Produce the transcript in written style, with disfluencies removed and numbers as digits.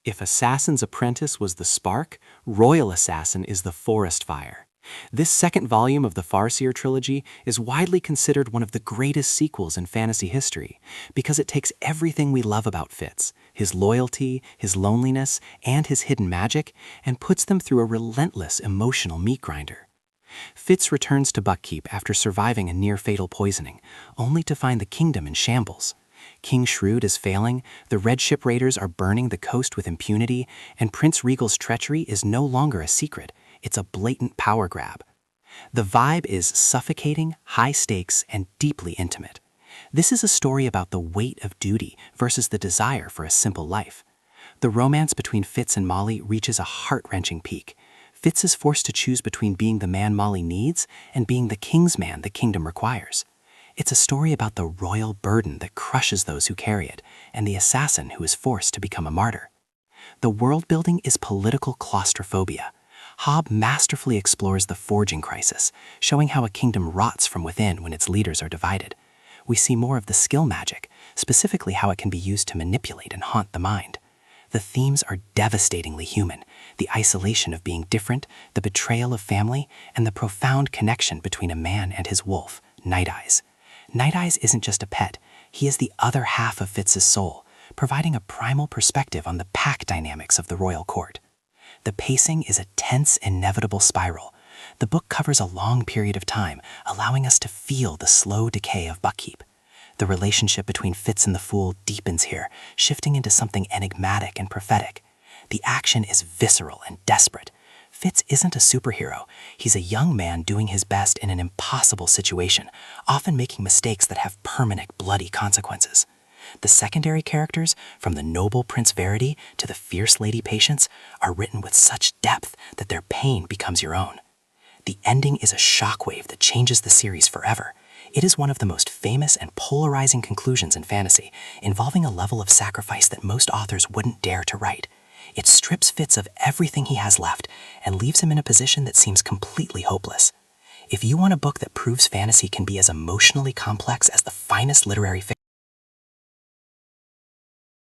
If Assassin's Apprentice was the spark, Royal Assassin is the forest fire. This second volume of the Farseer Trilogy is widely considered one of the greatest sequels in fantasy history because it takes everything we love about Fitz, his loyalty, his loneliness, and his hidden magic, and puts them through a relentless emotional meat grinder. Fitz returns to Buckkeep after surviving a near-fatal poisoning, only to find the kingdom in shambles. King Shrewd is failing, the Red Ship Raiders are burning the coast with impunity, and Prince Regal's treachery is no longer a secret. It's a blatant power grab. The vibe is suffocating, high stakes, and deeply intimate. This is a story about the weight of duty versus the desire for a simple life. The romance between Fitz and Molly reaches a heart-wrenching peak. Fitz is forced to choose between being the man Molly needs and being the king's man the kingdom requires. It's a story about the royal burden that crushes those who carry it, and the assassin who is forced to become a martyr. The world building is political claustrophobia. Hobb masterfully explores the forging crisis, showing how a kingdom rots from within when its leaders are divided. We see more of the skill magic, specifically how it can be used to manipulate and haunt the mind. The themes are devastatingly human: the isolation of being different, the betrayal of family, and the profound connection between a man and his wolf, Nighteyes. Nighteyes isn't just a pet, he is the other half of Fitz's soul, providing a primal perspective on the pack dynamics of the royal court. The pacing is a tense, inevitable spiral. The book covers a long period of time, allowing us to feel the slow decay of Buckkeep. The relationship between Fitz and the Fool deepens here, shifting into something enigmatic and prophetic. The action is visceral and desperate. Fitz isn't a superhero. He's a young man doing his best in an impossible situation, often making mistakes that have permanent, bloody consequences. The secondary characters, from the noble Prince Verity to the fierce Lady Patience, are written with such depth that their pain becomes your own. The ending is a shockwave that changes the series forever. It is one of the most famous and polarizing conclusions in fantasy, involving a level of sacrifice that most authors wouldn't dare to write. It strips Fitz of everything he has left and leaves him in a position that seems completely hopeless. If you want a book that proves fantasy can be as emotionally complex as the finest literary fiction,